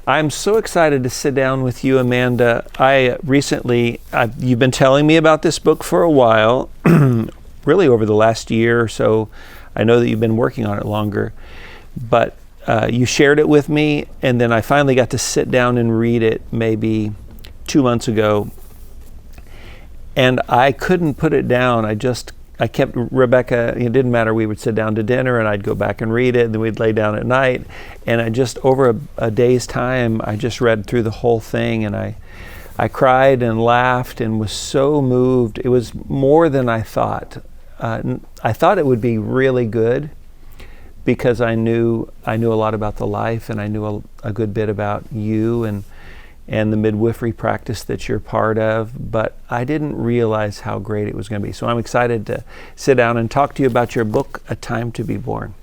I'm so excited to sit down with you, Amanda. You've been telling me about this book for a while, really over the last year or so. I know that you've been working on it longer, but you shared it with me, and then I finally got to sit down and read it maybe 2 months ago, and I couldn't put it down. I kept Rebecca, it didn't matter, we would sit down to dinner and I'd go back and read it, and then we'd lay down at night, and over a day's time, I just read through the whole thing, and I cried and laughed and was so moved. It was more than I thought. I thought it would be really good because I knew a lot about the life, and I knew a good bit about you and the midwifery practice that you're part of, but I didn't realize how great it was going to be. So I'm excited to sit down and talk to you about your book, A Time to Be Born.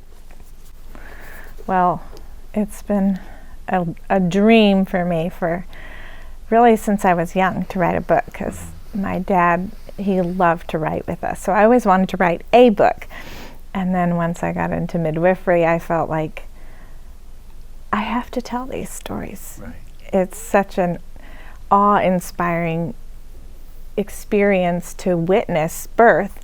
Well, it's been a dream for me really since I was young to write a book, because my dad, he loved to write with us. So I always wanted to write a book. And then once I got into midwifery, I felt like I have to tell these stories. Right. It's such an awe-inspiring experience to witness birth.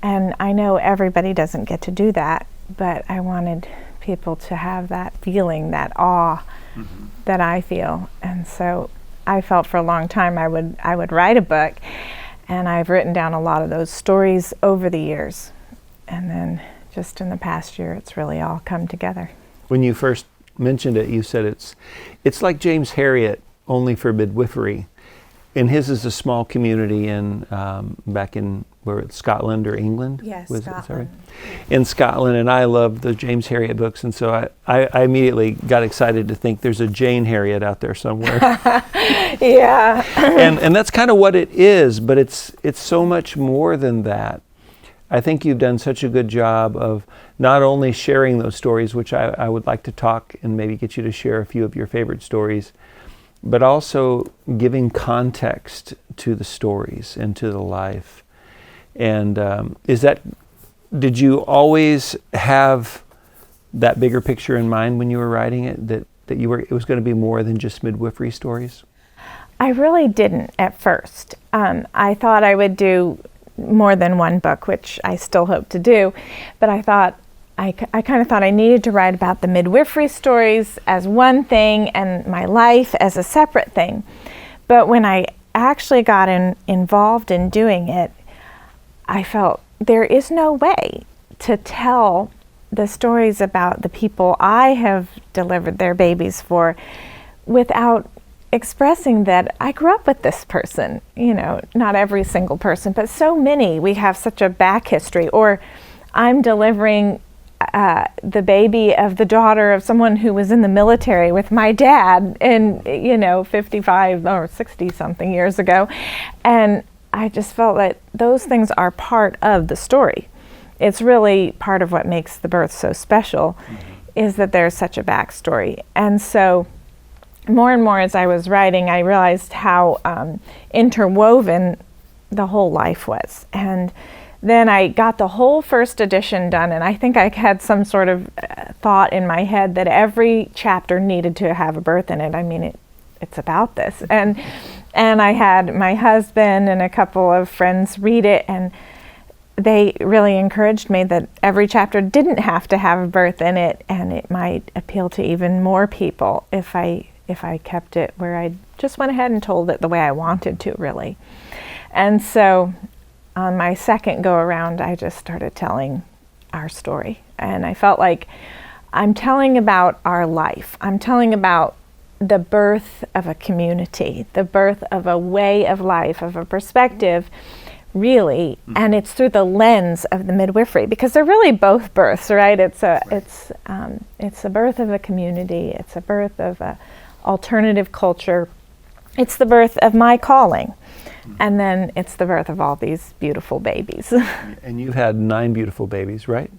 And I know everybody doesn't get to do that, but I wanted people to have that feeling, that awe that I feel. And so I felt for a long time I would write a book, and I've written down a lot of those stories over the years. And then just in the past year, it's really all come together. When you first mentioned it, you said it's like James Herriot, only for midwifery. And his is a small community back in Scotland or England? Yes, Scotland. In Scotland, and I love the James Herriot books, and so I immediately got excited to think there's a Jane Herriot out there somewhere. Yeah. and that's kind of what it is, but it's so much more than that. I think you've done such a good job of not only sharing those stories, which I would like to talk and maybe get you to share a few of your favorite stories, but also giving context to the stories and to the life. And did you always have that bigger picture in mind when you were writing it, that it was going to be more than just midwifery stories? I really didn't at first. I thought I would do more than one book, which I still hope to do, but I kind of thought I needed to write about the midwifery stories as one thing and my life as a separate thing. But when I actually got involved in doing it, I felt there is no way to tell the stories about the people I have delivered their babies for without expressing that I grew up with this person. Not every single person, but so many. We have such a back history. Or I'm delivering the baby of the daughter of someone who was in the military with my dad in 55 or 60 something years ago. And I just felt that those things are part of the story. It's really part of what makes the birth so special, is that there's such a backstory. And so more and more as I was writing, I realized how interwoven the whole life was. And then I got the whole first edition done, and I think I had some sort of thought in my head that every chapter needed to have a birth in it. I mean, it's about this. And I had my husband and a couple of friends read it, and they really encouraged me that every chapter didn't have to have a birth in it, and it might appeal to even more people if I kept it where I just went ahead and told it the way I wanted to, really. And so on my second go around, I just started telling our story. And I felt like I'm telling about our life. I'm telling about the birth of a community, the birth of a way of life, of a perspective, really. And it's through the lens of the midwifery, because they're really both births, right? It's a birth of a community. It's a birth of a alternative culture. It's the birth of my calling. And then it's the birth of all these beautiful babies. And you've had 9 beautiful babies, right?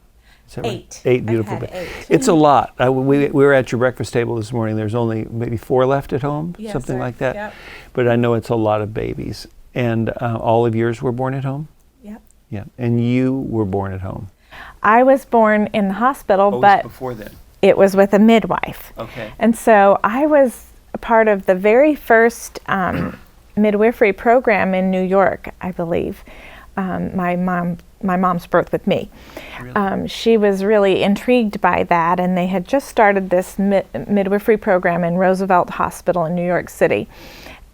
Is that 8. Right? 8 beautiful babies. 8. It's a lot. We were at your breakfast table this morning. There's only maybe 4 left at home, Yes, something sir. like that. Yep. But I know it's a lot of babies. And all of yours were born at home? Yep. Yeah. And you were born at home? I was born in the hospital, Oh, but it was before then? it was with a midwife. Okay. And so I was part of the very first midwifery program in New York, I believe. My mom's birth with me. Really? She was really intrigued by that, and they had just started this midwifery program in Roosevelt Hospital in New York City,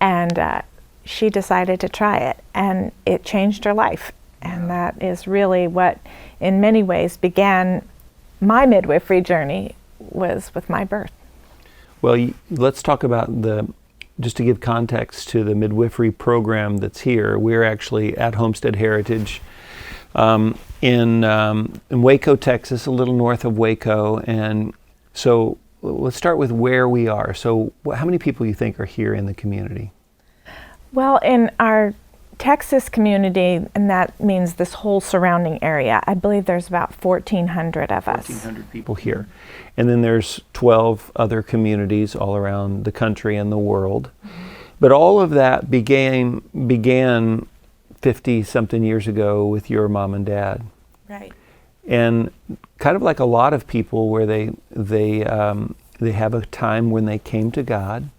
and she decided to try it, and it changed her life. And that is really what, in many ways, began my midwifery journey, was with my birth. Well, let's talk about just to give context to the midwifery program that's here. We're actually at Homestead Heritage in Waco, Texas, a little north of Waco. And so let's start with where we are. So how many people you think are here in the community? Well, in our Texas community, and that means this whole surrounding area, I believe there's about 1,400 of us. 1,400 people here. And then there's 12 other communities all around the country and the world. But all of that began 50-something years ago with your mom and dad. Right. And kind of like a lot of people, where they have a time when they came to God,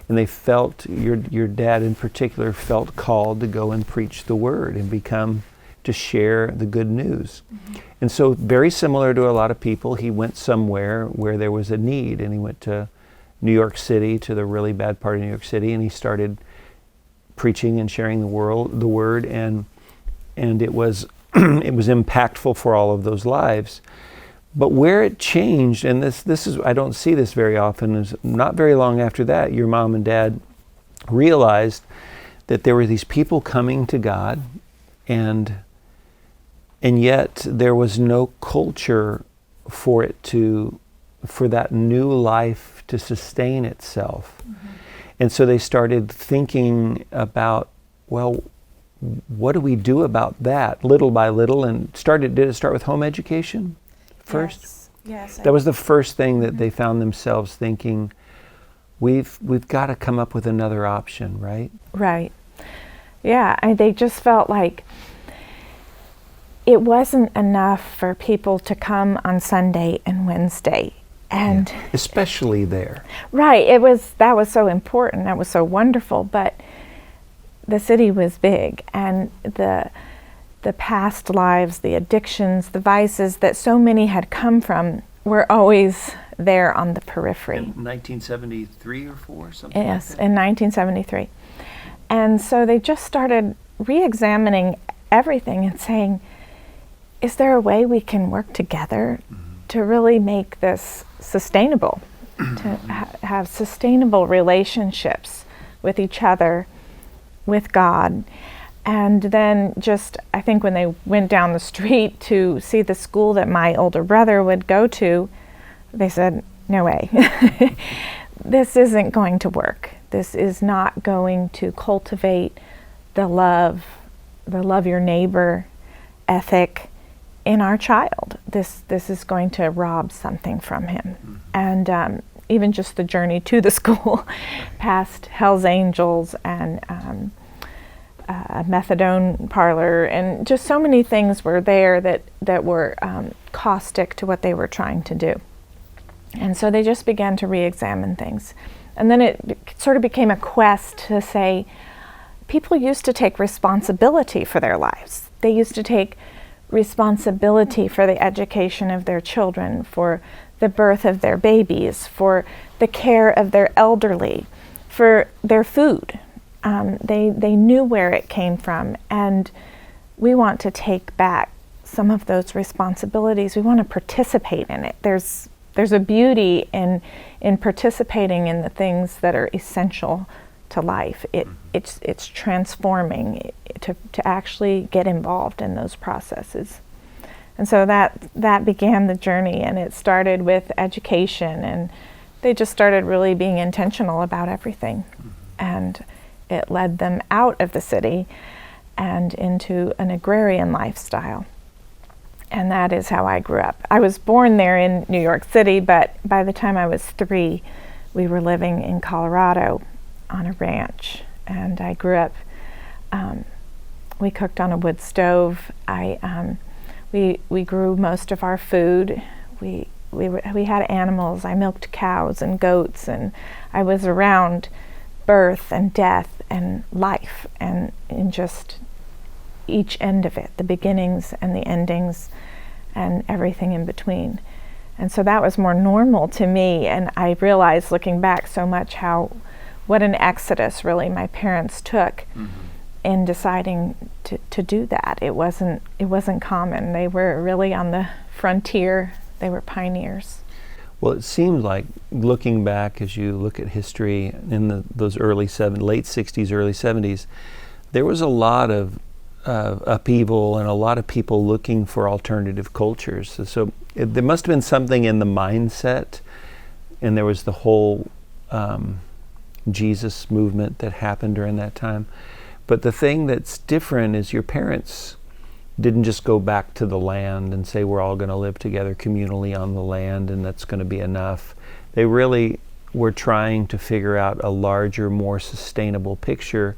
and they felt, your dad in particular felt called to go and preach the word and to share the good news. Mm-hmm. And so very similar to a lot of people, he went somewhere where there was a need, and he went to New York City, to the really bad part of New York City, and he started preaching and sharing the word, and it was it was impactful for all of those lives. But where it changed, and this is, I don't see this very often, is not very long after that, your mom and dad realized that there were these people coming to God, and yet there was no culture for that new life to sustain itself. Mm-hmm. And so they started thinking about, well, what do we do about that, little by little, and did it start with home education first? Yes. That was the first thing that they found themselves thinking, we've got to come up with another option, right? Right. Yeah, they just felt like it wasn't enough for people to come on Sunday and Wednesday. And especially there. Right. That was so important. That was so wonderful. But the city was big, and the past lives, the addictions, the vices that so many had come from were always there on the periphery. In 1973 or 4, something yes, like that? In 1973. And so they just started re-examining everything and saying, is there a way we can work together to really make this sustainable, to have sustainable relationships with each other, with God? And then I think when they went down the street to see the school that my older brother would go to, they said, no way. This isn't going to work. This is not going to cultivate the love your neighbor ethic in our child. This is going to rob something from him. Mm-hmm. And even just the journey to the school, past Hell's Angels and a methadone parlor, and just so many things were there that were caustic to what they were trying to do. And so they just began to re-examine things. And then it sort of became a quest to say, people used to take responsibility for their lives. They used to take responsibility for the education of their children, for the birth of their babies, for the care of their elderly, for their food. They knew where it came from, and we want to take back some of those responsibilities. We want to participate in it. There's a beauty in participating in the things that are essential to life. It's transforming to actually get involved in those processes. And so that began the journey, and it started with education, and they just started really being intentional about everything. And it led them out of the city and into an agrarian lifestyle. And that is how I grew up. I was born there in New York City, but by the time I was 3, we were living in Colorado on a ranch. And I grew up, we cooked on a wood stove. We grew most of our food. We we had animals. I milked cows and goats, and I was around birth and death and life, and in just each end of it, the beginnings and the endings and everything in between. And so that was more normal to me, and I realized looking back so much what an exodus really my parents took in deciding to do that. It wasn't common. They were really on the frontier. They were pioneers. Well, it seemed like, looking back as you look at history in those late 60s, early 70s, there was a lot of upheaval and a lot of people looking for alternative cultures. So there must have been something in the mindset, and there was the whole Jesus movement that happened during that time. But the thing that's different is your parents didn't just go back to the land and say we're all going to live together communally on the land and that's going to be enough. They really were trying to figure out a larger, more sustainable picture.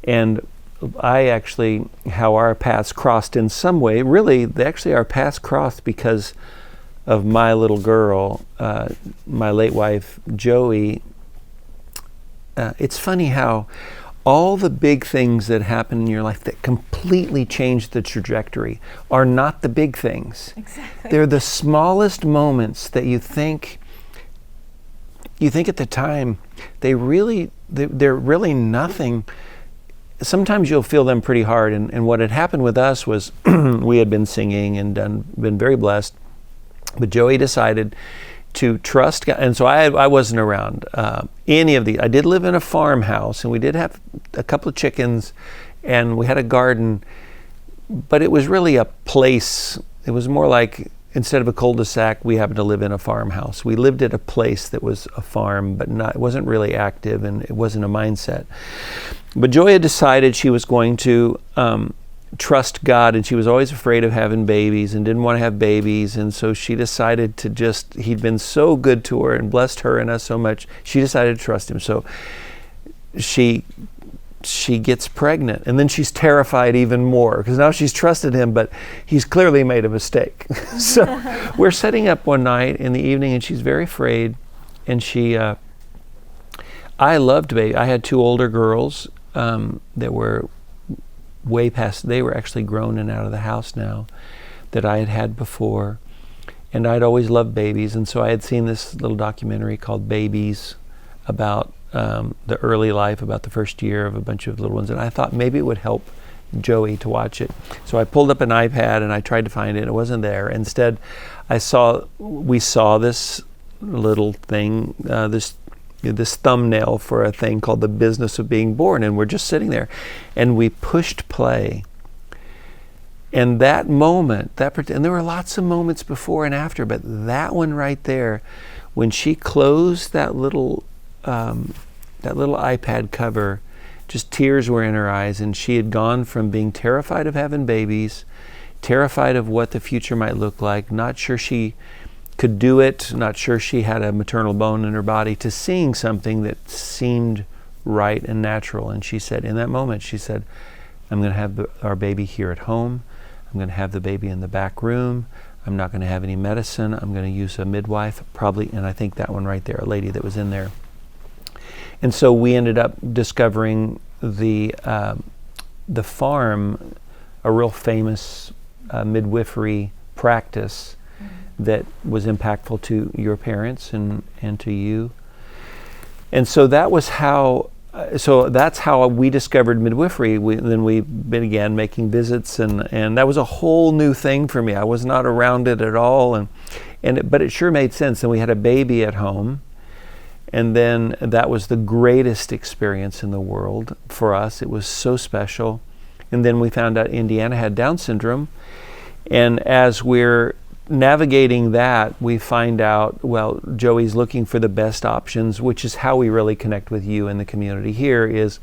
And how our paths crossed in some way, really, our paths crossed because of my little girl, my late wife, Joey. It's funny how all the big things that happen in your life that completely change the trajectory are not the big things. Exactly. They're the smallest moments that you think at the time, they're really nothing. Sometimes you'll feel them pretty hard. And what had happened with us was we had been singing and been very blessed. But Joey decided to trust God. And so I wasn't around any of the. I did live in a farmhouse, and we did have a couple of chickens, and we had a garden, but it was really a place. It was more like, instead of a cul-de-sac, we happened to live in a farmhouse. We lived at a place that was a farm, but it wasn't really active, and it wasn't a mindset. But Joy had decided she was going to trust God, and she was always afraid of having babies and didn't want to have babies, and so she decided he'd been so good to her and blessed her and us so much, she decided to trust him. So she gets pregnant, and then she's terrified even more because now she's trusted him, but he's clearly made a mistake. So we're setting up one night in the evening, and she's very afraid, and I loved baby. I had two older girls that were way past, they were actually grown and out of the house now, that I had had before, and I'd always loved babies. And so I had seen this little documentary called Babies about the early life, about the first year of a bunch of little ones, and I thought maybe it would help Joey to watch it. So I pulled up an iPad and I tried to find it, and it wasn't there. Instead, we saw this little thing, this thumbnail for a thing called The Business of Being Born, and we're just sitting there, and we pushed play. And that moment, and there were lots of moments before and after, but that one right there, when she closed that little iPad cover, just tears were in her eyes, and she had gone from being terrified of having babies, terrified of what the future might look like, not sure she could do it, not sure she had a maternal bone in her body, to seeing something that seemed right and natural. And she said, in that moment, she said, I'm going to have our baby here at home. I'm going to have the baby in the back room. I'm not going to have any medicine. I'm going to use a midwife, probably, and I think that one right there, a lady that was in there. And so we ended up discovering the farm, a real famous midwifery practice that was impactful to your parents and to you. And so that's how we discovered midwifery. Then we began making visits, and that was a whole new thing for me. I was not around it at all, but it sure made sense. And we had a baby at home, and then that was the greatest experience in the world for us. It was so special. And then we found out Indiana had Down syndrome, and as we're navigating that, we find out, well, Joey's looking for the best options, which is how we really connect with you in the community here. Is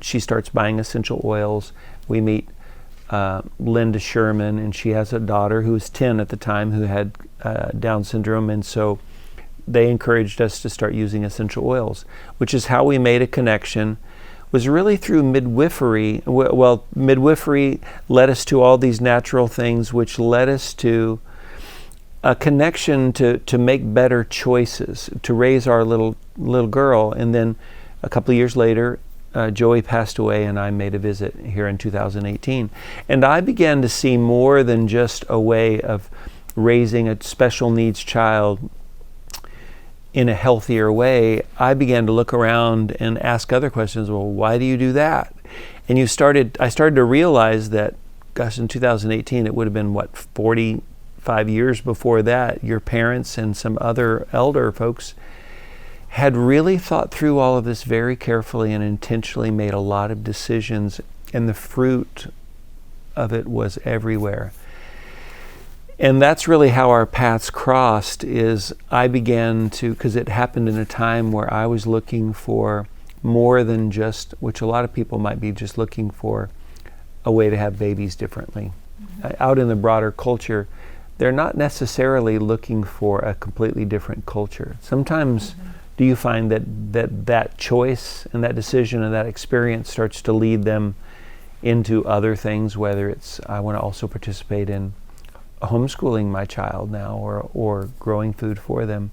she starts buying essential oils. We meet Linda Sherman, and she has a daughter who was 10 at the time who had Down syndrome, and so they encouraged us to start using essential oils, which is how we made a connection. Was really through midwifery. Well, midwifery led us to all these natural things, which led us to a connection to make better choices, to raise our little girl. And then a couple of years later, Joey passed away, and I made a visit here in 2018. And I began to see more than just a way of raising a special needs child in a healthier way. I began to look around and ask other questions. Well, why do you do that? And I started to realize that, gosh, in 2018, it would have been, 45 years before that, your parents and some other elder folks had really thought through all of this very carefully and intentionally made a lot of decisions, and the fruit of it was everywhere. And that's really how our paths crossed. Is I began to, because it happened in a time where I was looking for more than just, which a lot of people might be just looking for, a way to have babies differently. Out in the broader culture, they're not necessarily looking for a completely different culture. Sometimes do you find that choice and that decision and that experience starts to lead them into other things, whether it's, I want to also participate in homeschooling my child now, or growing food for them.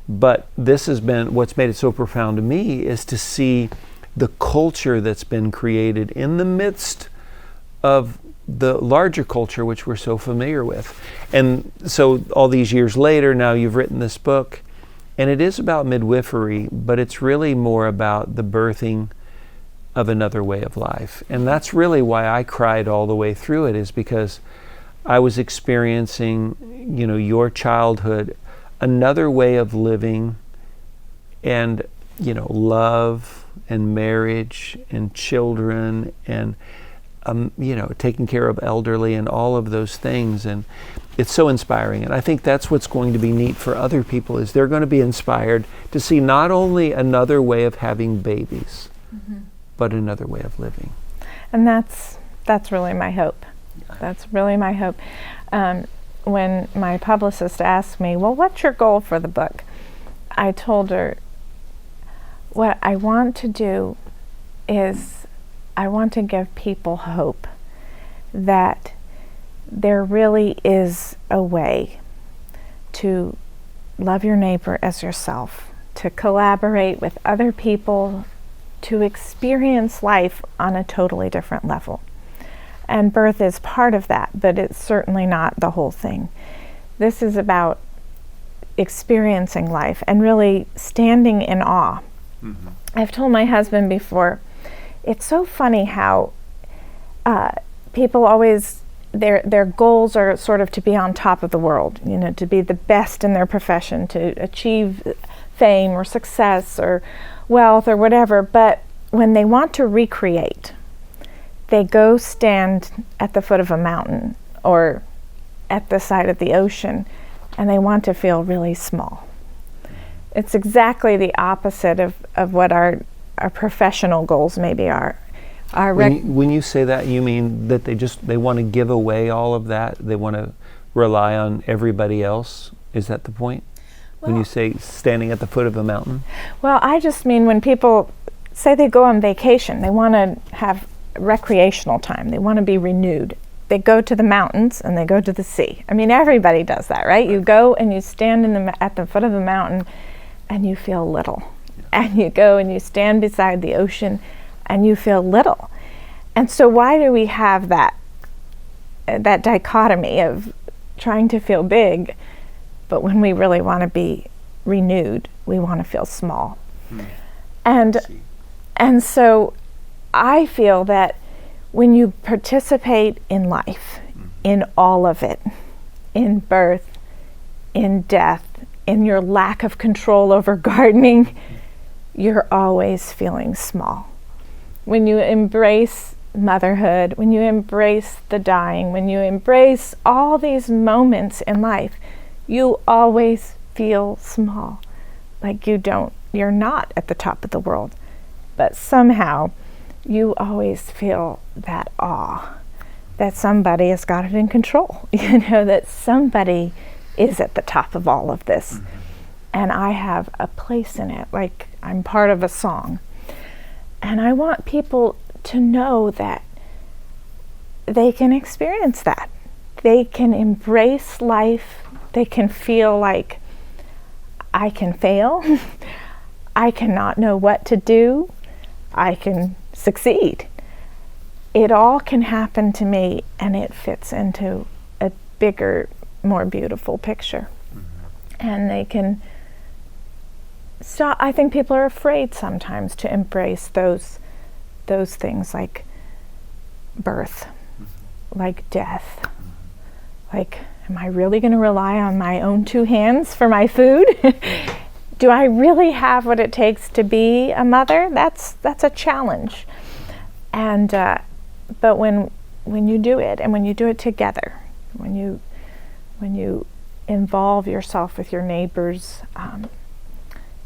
But this has been, what's made it so profound to me is to see the culture that's been created in the midst of the larger culture which we're so familiar with. And so all these years later, now you've written this book, and it is about midwifery, but it's really more about the birthing of another way of life. And that's really why I cried all the way through it, is because I was experiencing, your childhood, another way of living, and, love and marriage and children, and taking care of elderly and all of those things. And it's so inspiring. And I think that's what's going to be neat for other people, is they're going to be inspired to see not only another way of having babies, but another way of living. And that's really my hope. That's really my hope. When my publicist asked me, well, what's your goal for the book? I told her, what I want to do is I want to give people hope that there really is a way to love your neighbor as yourself, to collaborate with other people, to experience life on a totally different level. And birth is part of that, but it's certainly not the whole thing. This is about experiencing life and really standing in awe. I've told my husband before, it's so funny how people always, their goals are sort of to be on top of the world, to be the best in their profession, to achieve fame or success or wealth or whatever. But when they want to recreate, they go stand at the foot of a mountain or at the side of the ocean, and they want to feel really small. It's exactly the opposite of what our professional goals maybe are. When you say that, you mean that they want to give away all of that? They want to rely on everybody else? Is that the point? When you say standing at the foot of a mountain? Well, I just mean when people say they go on vacation, they want to have recreational time. They want to be renewed. They go to the mountains and they go to the sea. I mean, everybody does that, right? You go and you stand at the foot of the mountain and you feel little. And you go and you stand beside the ocean and you feel little. And so why do we have that dichotomy of trying to feel big, but when we really want to be renewed, we want to feel small? And so I feel that when you participate in life, in all of it, in birth, in death, in your lack of control over gardening, you're always feeling small. When you embrace motherhood, when you embrace the dying, when you embrace all these moments in life, you always feel small. Like you're not at the top of the world, but somehow you always feel that awe that somebody has got it in control, that somebody is at the top of all of this. And I have a place in it, like I'm part of a song. And I want people to know that they can experience that. They can embrace life They can feel like I can fail. I cannot know what to do. I can succeed. It all can happen to me, and it fits into a bigger, more beautiful picture. And they can stop. I think people are afraid sometimes to embrace those things like birth, like death, like, am I really going to rely on my own 2 hands for my food? Do I really have what it takes to be a mother? That's a challenge. And but when you do it, and when you do it together, when you involve yourself with your neighbors,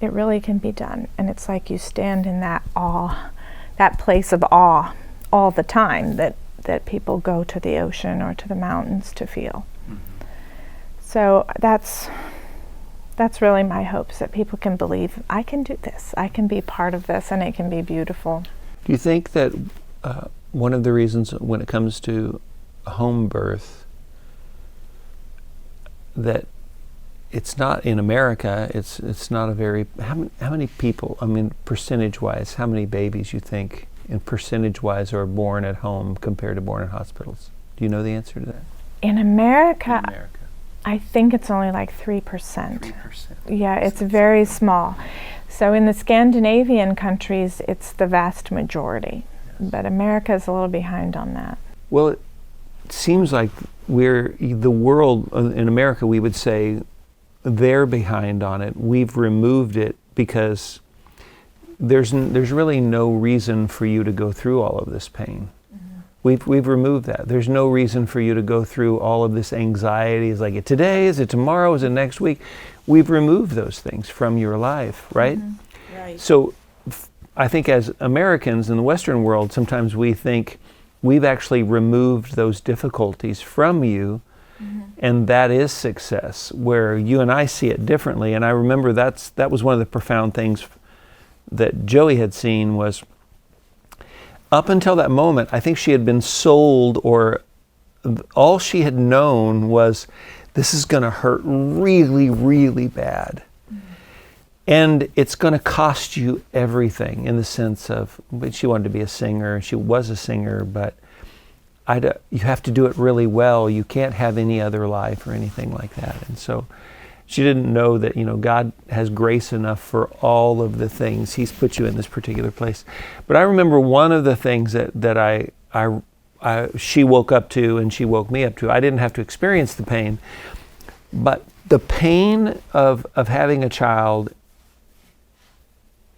it really can be done. And it's like you stand in that awe, that place of awe all the time that people go to the ocean or to the mountains to feel. So that's really my hopes, that people can believe, I can do this, I can be part of this, and it can be beautiful. Do you think that one of the reasons when it comes to home birth, that it's not in America, it's not a very, how many people, I mean, percentage-wise, how many babies you think, in percentage-wise, are born at home compared to born in hospitals? Do you know the answer to that? In America. I think it's only like 3%. 3%. Yeah, it's very small. So in the Scandinavian countries, it's the vast majority. Yes. But America is a little behind on that. Well, it seems like the world, in America, we would say they're behind on it. We've removed it because there's really no reason for you to go through all of this pain. We've removed that. There's no reason for you to go through all of this anxiety. Is like, today? Is it tomorrow? Is it next week? We've removed those things from your life, right? Right. So I think as Americans in the Western world, sometimes we think we've actually removed those difficulties from you, and that is success, where you and I see it differently. And I remember that was one of the profound things that Joey had seen was, up until that moment, I think she had been sold, or all she had known was, this is going to hurt really, really bad. And it's going to cost you everything, in the sense of, she wanted to be a singer, she was a singer, but you have to do it really well. You can't have any other life or anything like that. And so she didn't know that, God has grace enough for all of the things. He's put you in this particular place. But I remember one of the things that she woke up to, and she woke me up to. I didn't have to experience the pain, but the pain of having a child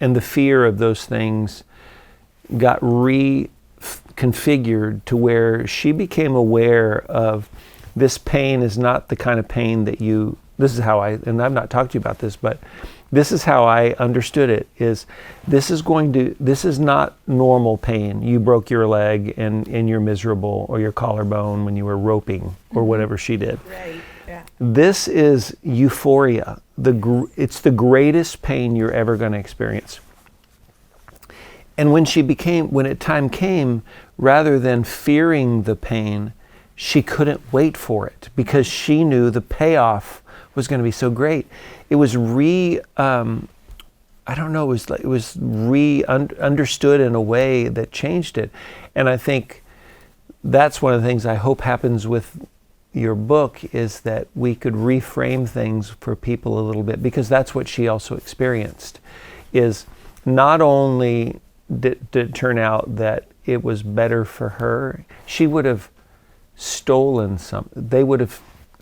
and the fear of those things got reconfigured to where she became aware of, this pain is not the kind of pain that this is how and I've not talked to you about this, but this is how I understood it, is this is not normal pain. You broke your leg and you're miserable, or your collarbone when you were roping, or whatever she did. Right, yeah. This is euphoria. It's the greatest pain you're ever going to experience. And when time came, rather than fearing the pain, she couldn't wait for it, because she knew the payoff was going to be so great. It was understood in a way that changed it. And I think that's one of the things I hope happens with your book, is that we could reframe things for people a little bit, because that's what she also experienced. Is not only did it turn out that it was better for her, she would have stolen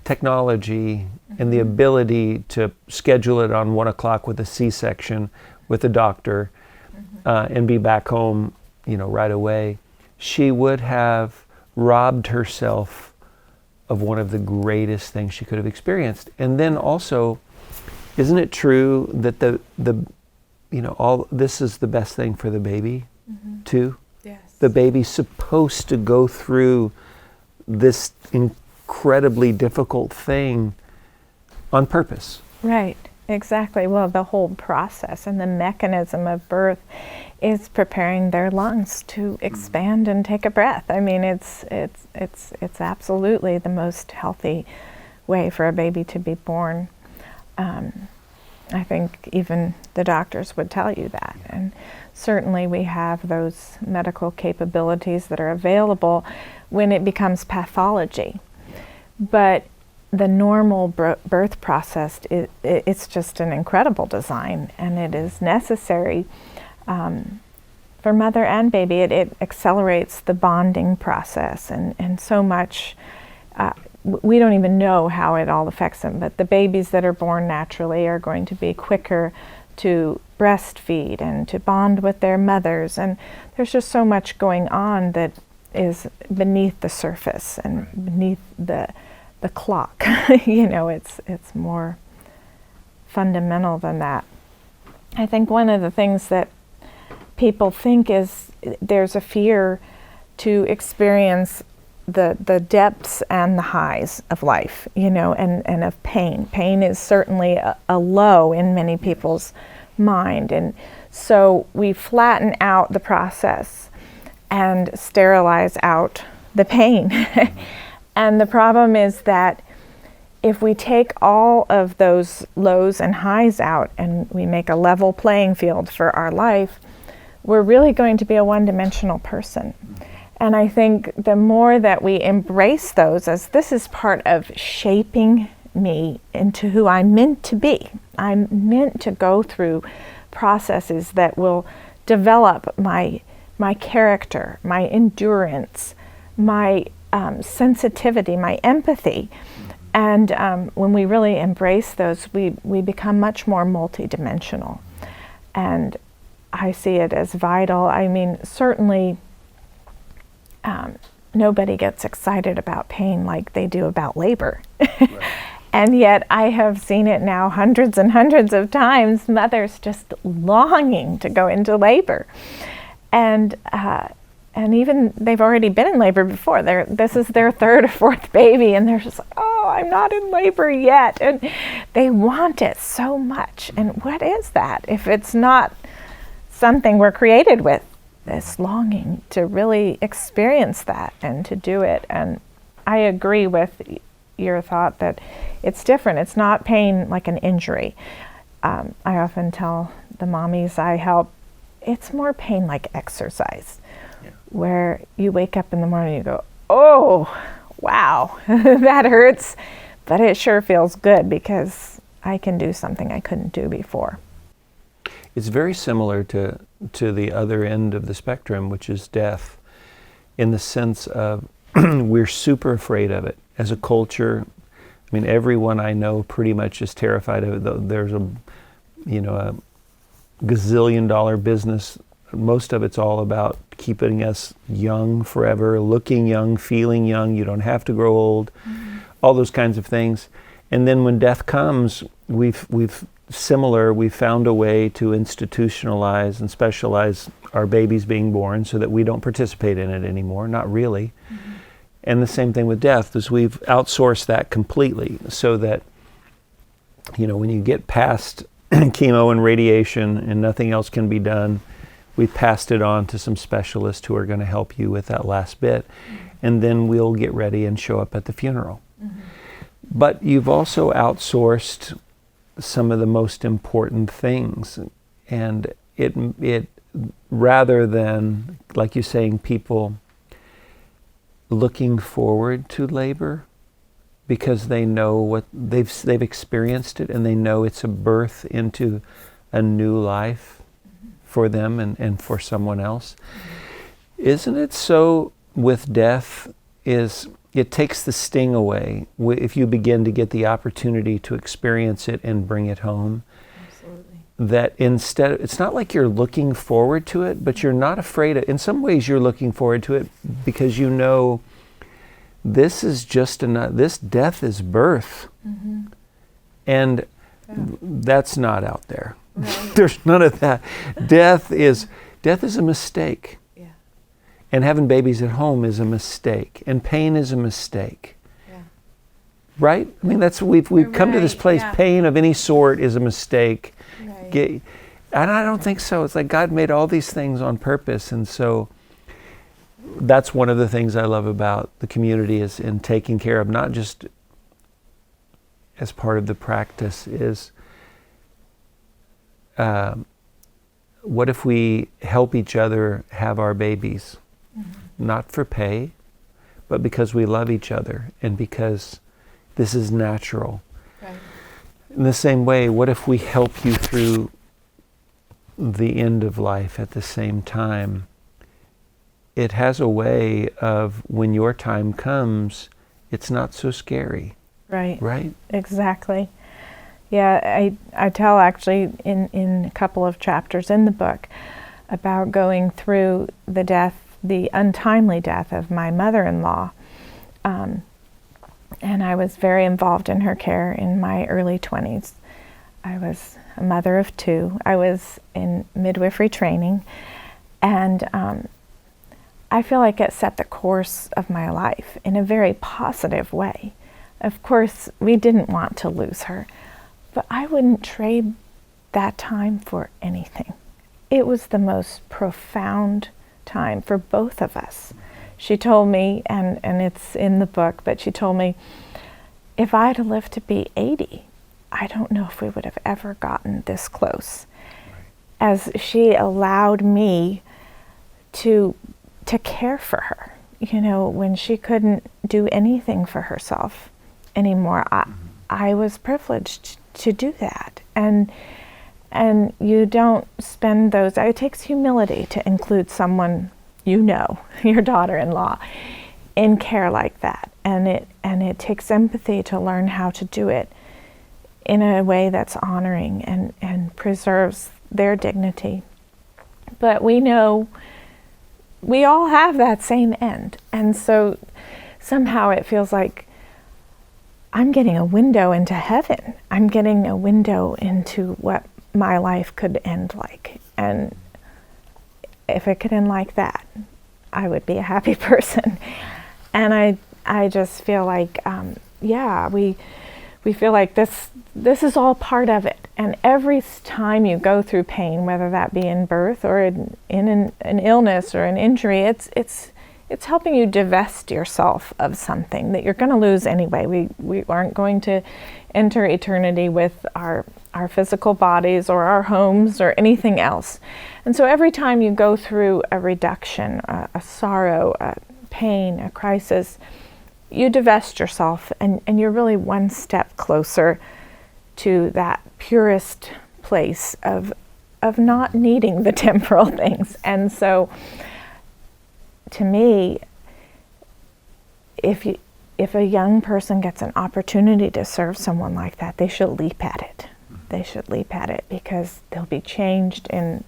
technology and the ability to schedule it on 1 o'clock with a C-section with a doctor, and be back home, right away. She would have robbed herself of one of the greatest things she could have experienced. And then also, isn't it true that all this is the best thing for the baby too? Yes. The baby's supposed to go through this incredibly difficult thing on purpose. Right, exactly. Well, the whole process and the mechanism of birth is preparing their lungs to expand and take a breath. I mean, it's absolutely the most healthy way for a baby to be born. I think even the doctors would tell you that. And certainly we have those medical capabilities that are available when it becomes pathology. But the normal birth process, it's just an incredible design, and it is necessary for mother and baby. It accelerates the bonding process, and so much. We don't even know how it all affects them, but the babies that are born naturally are going to be quicker to breastfeed and to bond with their mothers, and there's just so much going on that is beneath the surface and beneath the clock. It's more fundamental than that. I think one of the things that people think is there's a fear to experience the depths and the highs of life, and of pain. Pain is certainly a low in many people's mind, and so we flatten out the process and sterilize out the pain. And the problem is that if we take all of those lows and highs out and we make a level playing field for our life, we're really going to be a one-dimensional person. And I think the more that we embrace those, as this is part of shaping me into who I'm meant to be. I'm meant to go through processes that will develop my character, my endurance, my sensitivity, my empathy. And when we really embrace those, we become much more multidimensional. And I see it as vital. I mean, certainly nobody gets excited about pain like they do about labor. Right. And yet I have seen it now hundreds and hundreds of times, mothers just longing to go into labor. And even they've already been in labor before. This is their third or fourth baby, and they're just like, oh, I'm not in labor yet. And they want it so much. And what is that if it's not something we're created with? This longing to really experience that and to do it. And I agree with your thought that it's different. It's not pain like an injury. I often tell the mommies I help, it's more pain like exercise, where you wake up in the morning and you go, oh, wow, that hurts, but it sure feels good because I can do something I couldn't do before. It's very similar to the other end of the spectrum, which is death, in the sense of we're super afraid of it as a culture. I mean, everyone I know pretty much is terrified of it. There's a gazillion-dollar business. Most of it's all about keeping us young forever, looking young, feeling young. You don't have to grow old. Mm-hmm. All those kinds of things. And then when death comes, we've found a way to institutionalize and specialize our babies being born so that we don't participate in it anymore, not really. Mm-hmm. And the same thing with death, is we've outsourced that completely so that, when you get past chemo and radiation and nothing else can be done, we passed it on to some specialists who are going to help you with that last bit. Mm-hmm. And then we'll get ready and show up at the funeral. Mm-hmm. But you've also outsourced some of the most important things, and it rather than, like you're saying, people looking forward to labor because they know what they've experienced it, and they know it's a birth into a new life for them and for someone else. Isn't it so with death? It takes the sting away if you begin to get the opportunity to experience it and bring it home. Absolutely. That instead, it's not like you're looking forward to it, but you're not afraid of, in some ways you're looking forward to it because this is this death is birth. Mm-hmm. And that's not out there. Right. There's none of that. Death is a mistake. And having babies at home is a mistake, and pain is a mistake. Yeah. Right? I mean, that's we've come to this place. Yeah. Pain of any sort is a mistake. Right. And I don't think so. It's like God made all these things on purpose, and so that's one of the things I love about the community is in taking care of not just as part of the practice is, what if we help each other have our babies? Not for pay, but because we love each other and because this is natural. Right. In the same way, what if we help you through the end of life at the same time? It has a way of, when your time comes, it's not so scary. Right. Right? Exactly. Yeah, I tell actually in a couple of chapters in the book about going through the untimely death of my mother-in-law. And I was very involved in her care in my early 20s. I was a mother of 2. I was in midwifery training. And I feel like it set the course of my life in a very positive way. Of course, we didn't want to lose her, but I wouldn't trade that time for anything. It was the most profound time for both of us. She told me, and it's in the book, but she told me, if I had lived to be 80, I don't know if we would have ever gotten this close. As she allowed me to care for her, when she couldn't do anything for herself anymore. I was privileged to do that. And you don't spend those, it takes humility to include someone your daughter-in-law, in care like that. And it takes empathy to learn how to do it in a way that's honoring and preserves their dignity. But we know we all have that same end. And so somehow it feels like I'm getting a window into heaven. I'm getting a window into what my life could end like. And if it could end like that, I would be a happy person. And I just feel like, we feel like this is all part of it. And every time you go through pain, whether that be in birth or in an illness or an injury, it's helping you divest yourself of something that you're going to lose anyway. We aren't going to enter eternity with our physical bodies or our homes or anything else. And so every time you go through a reduction, a sorrow, a pain, a crisis, you divest yourself and you're really one step closer to that purest place of not needing the temporal things. And so to me, if a young person gets an opportunity to serve someone like that, they should leap at it. They should leap at it because they'll be changed in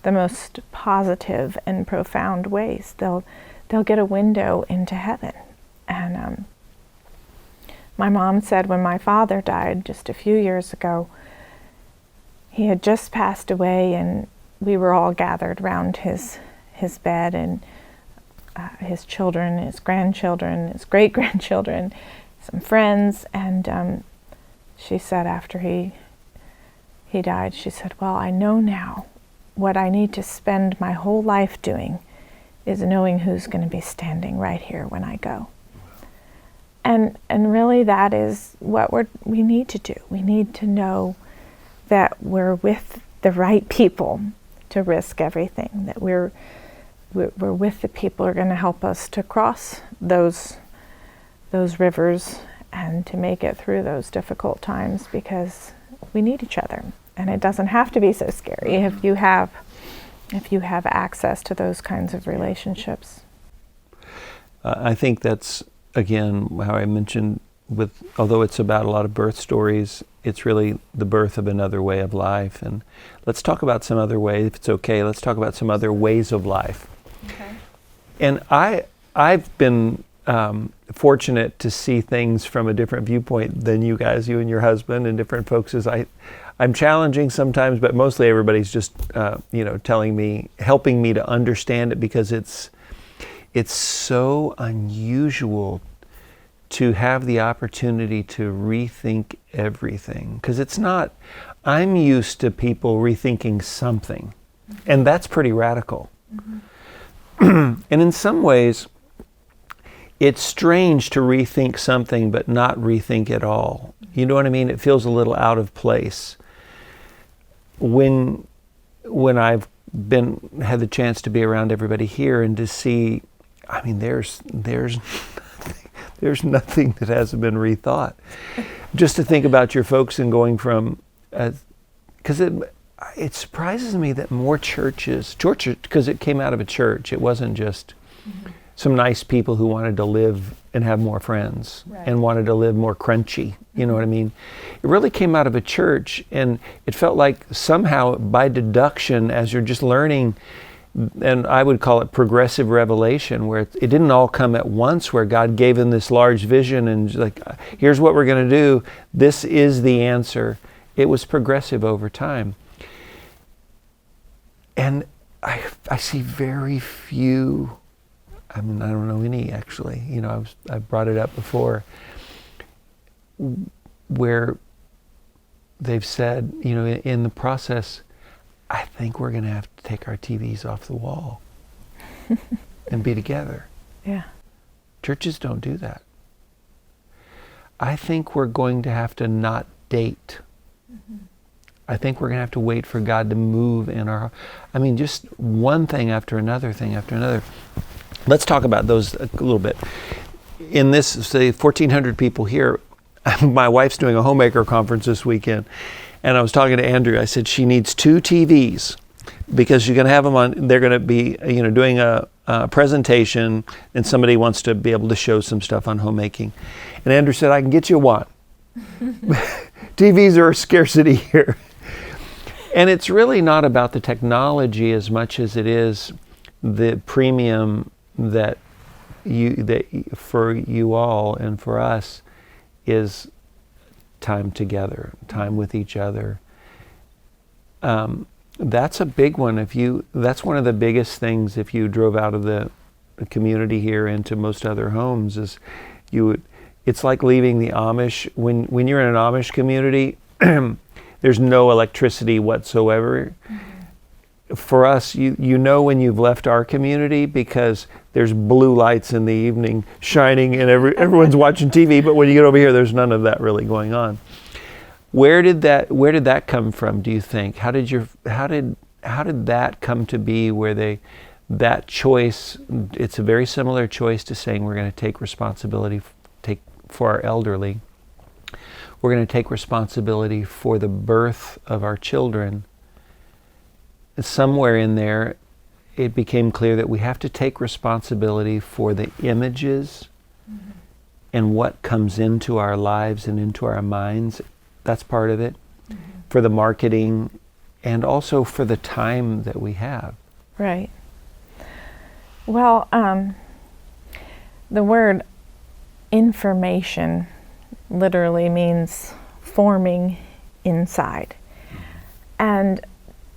the most positive and profound ways. They'll get a window into heaven. And my mom said when my father died just a few years ago, he had just passed away, and we were all gathered around his bed, and his children, his grandchildren, his great-grandchildren, some friends, and she said after he died, she said, well, I know now what I need to spend my whole life doing is knowing who's going to be standing right here when I go. And really that is what we need to do. We need to know that we're with the right people to risk everything, that we're with the people who are going to help us to cross those rivers and to make it through those difficult times, because we need each other. And it doesn't have to be so scary if you have access to those kinds of relationships. I think that's, again, how I mentioned, although it's about a lot of birth stories, it's really the birth of another way of life. And let's talk about some other ways, if it's okay, let's talk about some other ways of life. Okay. And I've been fortunate to see things from a different viewpoint than you guys, you and your husband and different folks. I'm challenging sometimes, but mostly everybody's just telling me, helping me to understand it, because it's so unusual to have the opportunity to rethink everything. Because it's not, I'm used to people rethinking something, and that's pretty radical. Mm-hmm. And in some ways, it's strange to rethink something but not rethink it all. You know what I mean? It feels a little out of place. When I've had the chance to be around everybody here and to see, I mean, there's nothing that hasn't been rethought. Just to think about your folks and going from, because it surprises me that more churches, because it came out of a church. It wasn't just some nice people who wanted to live and have more friends and wanted to live more crunchy. You know what I mean? It really came out of a church, and it felt like somehow by deduction, as you're just learning, and I would call it progressive revelation, where it didn't all come at once, where God gave them this large vision and like, here's what we're going to do. This is the answer. It was progressive over time. And I see very few, I mean, I don't know any actually, you know, I brought it up before, where they've said, you know, in the process, I think we're going to have to take our TVs off the wall and be together. Yeah. Churches don't do that. I think we're going to have to not date. I think we're going to have to wait for God to move in our, I mean, just one thing after another thing after another. Let's talk about those a little bit. In this, say, 1,400 people here, my wife's doing a homemaker conference this weekend, and I was talking to Andrew. I said she needs 2 TVs because you're going to have them on, they're going to be, you know, doing a presentation, and somebody wants to be able to show some stuff on homemaking. And Andrew said, I can get you 1. TVs are a scarcity here. And it's really not about the technology as much as it is the premium that for you all and for us is time together, time with each other. That's a big one. That's one of the biggest things if you drove out of the community here into most other homes is it's like leaving the Amish. When you're in an Amish community, there's no electricity whatsoever. For us, you know when you've left our community because there's blue lights in the evening shining and everyone's watching TV, but when you get over here, there's none of that really going on. Where did that come from, do you think? How did that come to be where that choice, it's a very similar choice to saying we're going to take responsibility for our elderly. We're going to take responsibility for the birth of our children. Somewhere in there, it became clear that we have to take responsibility for the images and what comes into our lives and into our minds. That's part of it. For the marketing and also for the time that we have. Right. Well, the word information literally means forming inside. And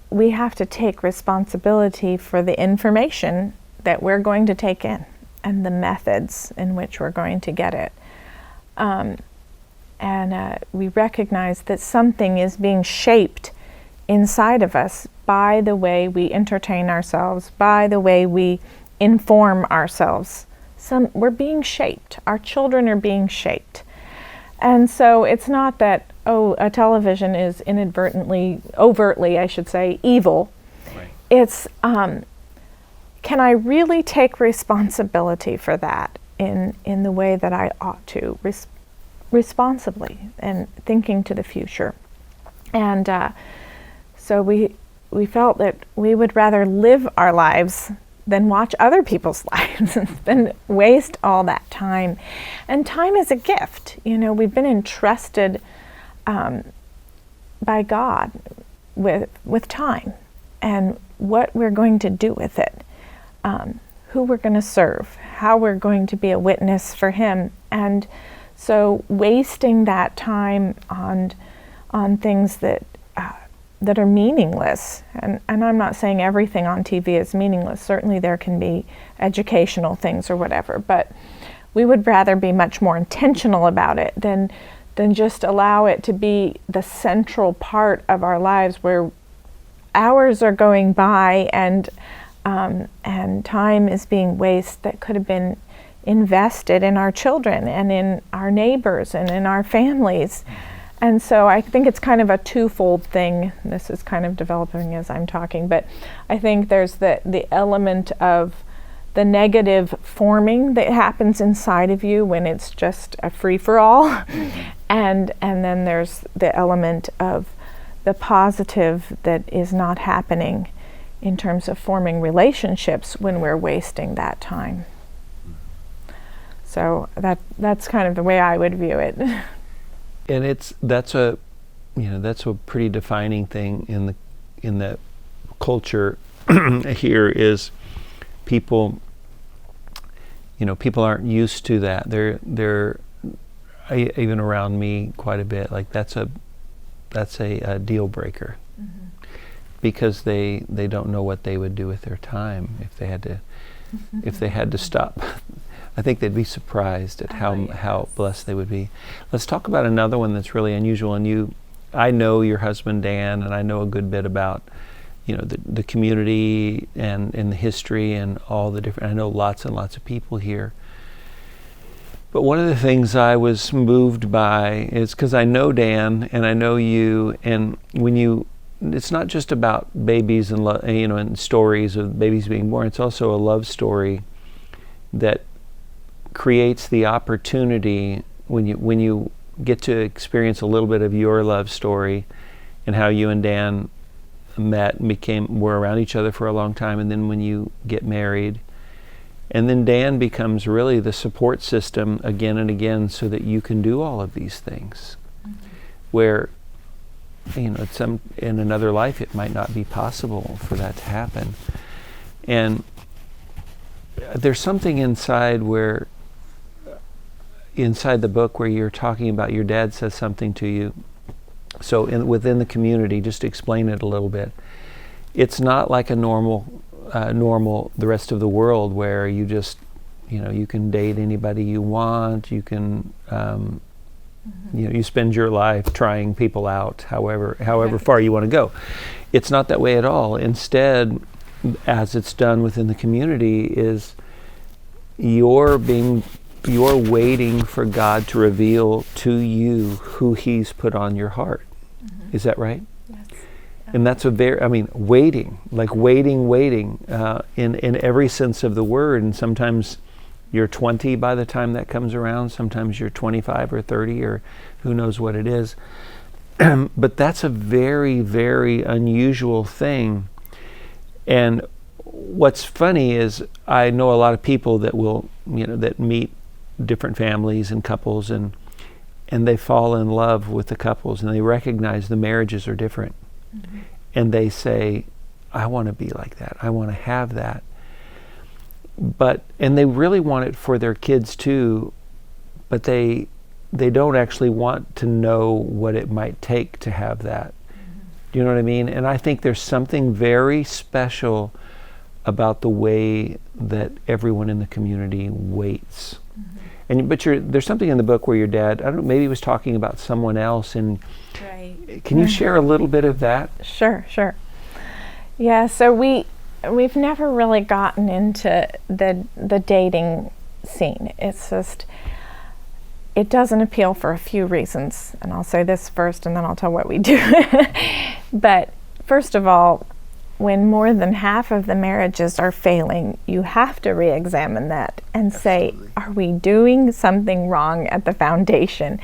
we have to take responsibility for the information that we're going to take in and the methods in which we're going to get it. We recognize that something is being shaped inside of us by the way we entertain ourselves, by the way we inform ourselves. We're being shaped. Our children are being shaped. And so it's not that, a television is overtly, I should say, evil. Right. It's, can I really take responsibility for that in the way that I ought to, responsibly and thinking to the future? And so we felt that we would rather live our lives than watch other people's lives and waste all that time. And time is a gift. You know, we've been entrusted by God with time and what we're going to do with it, who we're going to serve, how we're going to be a witness for Him. And so wasting that time on things that are meaningless, and I'm not saying everything on TV is meaningless. Certainly there can be educational things or whatever, but we would rather be much more intentional about it than just allow it to be the central part of our lives where hours are going by and time is being wasted that could have been invested in our children and in our neighbors and in our families. And so I think it's kind of a twofold thing. This is kind of developing as I'm talking, but I think there's the element of the negative forming that happens inside of you when it's just a free-for-all. And then there's the element of the positive that is not happening in terms of forming relationships when we're wasting that time. So that's kind of the way I would view it. And that's a pretty defining thing in the culture here is people aren't used to that. They're even around me quite a bit. Like that's a deal breaker, because they don't know what they would do with their time if they had to stop. I think they'd be surprised at how blessed they would be. Let's talk about another one that's really unusual. And I know your husband Dan, and I know a good bit about the community and the history and all the different. I know lots and lots of people here. But one of the things I was moved by is because I know Dan and I know you, and it's not just about babies and and stories of babies being born. It's also a love story that creates the opportunity when you get to experience a little bit of your love story and how you and Dan met and were around each other for a long time, and then when you get married, and then Dan becomes really the support system again and again so that you can do all of these things. Where in another life it might not be possible for that to happen. And there's something inside the book where you're talking about your dad says something to you. So within the community, just to explain it a little bit, it's not like a normal the rest of the world where you just you can date anybody you want, you can you spend your life trying people out however far you want to go. It's not that way at all. Instead, as it's done within the community, is you're waiting for God to reveal to you who He's put on your heart. Is that right? Yes. And that's waiting in every sense of the word. And sometimes you're 20 by the time that comes around. Sometimes you're 25 or 30 or who knows what it is. But that's a very, very unusual thing. And what's funny is I know a lot of people that will, that meet different families and couples, and they fall in love with the couples, and they recognize the marriages are different. And they say, I want to be like that. I want to have that. And they really want it for their kids too, but they don't actually want to know what it might take to have that. Do you know what I mean? And I think there's something very special about the way that everyone in the community waits. But there's something in the book where your dad, I don't know, maybe he was talking about someone else, and right. Can you share a little bit of that? Sure. Yeah, so we've never really gotten into the dating scene. It's just, it doesn't appeal for a few reasons, and I'll say this first and then I'll tell what we do. But first of all, when more than half of the marriages are failing, you have to re-examine that and say, are we doing something wrong at the foundation?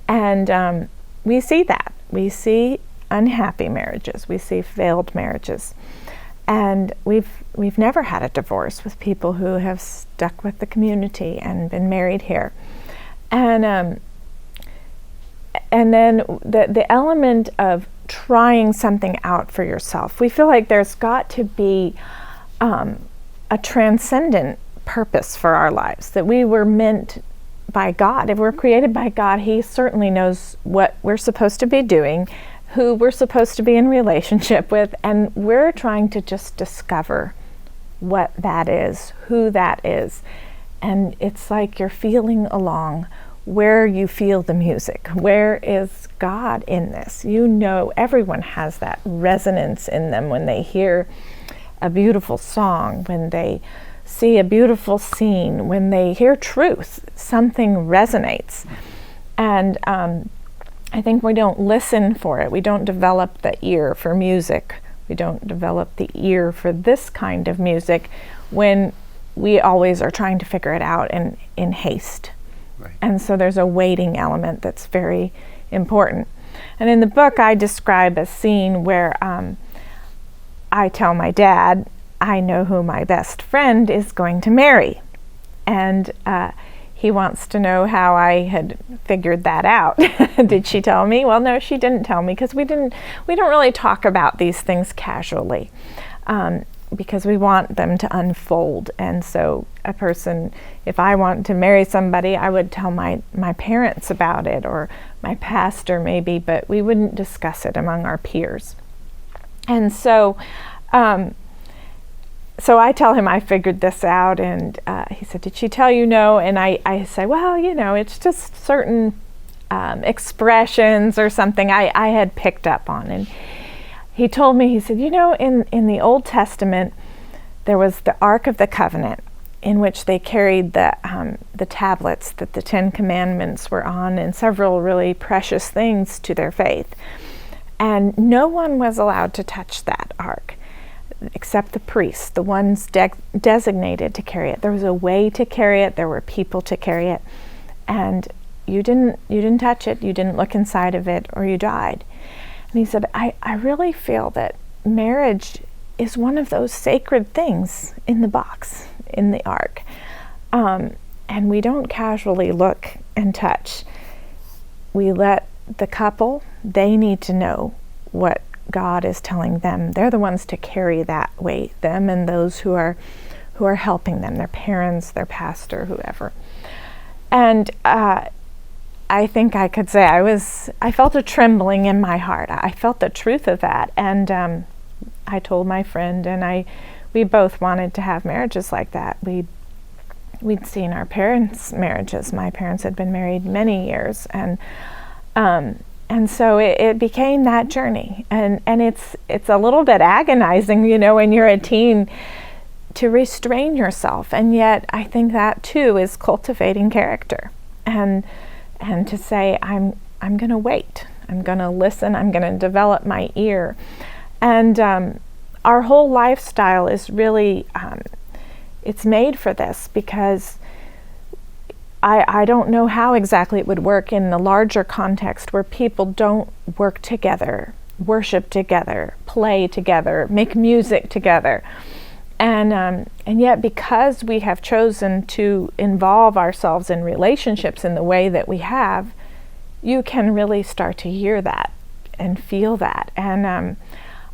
And we see that. We see unhappy marriages. We see failed marriages. And we've never had a divorce with people who have stuck with the community and been married here. And then the element of trying something out for yourself. We feel like there's got to be a transcendent purpose for our lives, that we were meant by God. If we're created by God, He certainly knows what we're supposed to be doing, who we're supposed to be in relationship with, and we're trying to just discover what that is, who that is. And it's like you're feeling along where you feel the music. Where is God in this? Everyone has that resonance in them when they hear a beautiful song, when they see a beautiful scene, when they hear truth, something resonates. And I think we don't listen for it. We don't develop the ear for music. We don't develop the ear for this kind of music when we always are trying to figure it out in haste. Right. And so there's a waiting element that's very important. And in the book, I describe a scene where I tell my dad, I know who my best friend is going to marry. And he wants to know how I had figured that out. Did she tell me? Well, no, she didn't tell me, because we don't really talk about these things casually, because we want them to unfold. And so a person, if I want to marry somebody, I would tell my parents about it, or my pastor maybe, but we wouldn't discuss it among our peers. And so so I tell him I figured this out, and he said, did she tell you? No. And I say, well, it's just certain expressions or something I had picked up on. And he told me, he said, in the Old Testament, there was the Ark of the Covenant, in which they carried the tablets that the Ten Commandments were on, and several really precious things to their faith. And no one was allowed to touch that ark, except the priests, the ones designated to carry it. There was a way to carry it. There were people to carry it, and you didn't touch it. You didn't look inside of it, or you died. And he said, I really feel that marriage is one of those sacred things in the box, in the ark, and we don't casually look and touch. We let the couple, they need to know what God is telling them. They're the ones to carry that weight, them and those who are helping them, their parents, their pastor, whoever. And I think I could say I felt a trembling in my heart. I felt the truth of that. And I told my friend, and we both wanted to have marriages like that. We'd seen our parents' marriages. My parents had been married many years, and so it became that journey. And it's a little bit agonizing, when you're a teen, to restrain yourself. And yet I think that too is cultivating character. And to say, I'm going to wait. I'm going to listen. I'm going to develop my ear. And our whole lifestyle is really, it's made for this, because I don't know how exactly it would work in the larger context where people don't work together, worship together, play together, make music together. And yet, because we have chosen to involve ourselves in relationships in the way that we have, you can really start to hear that and feel that. And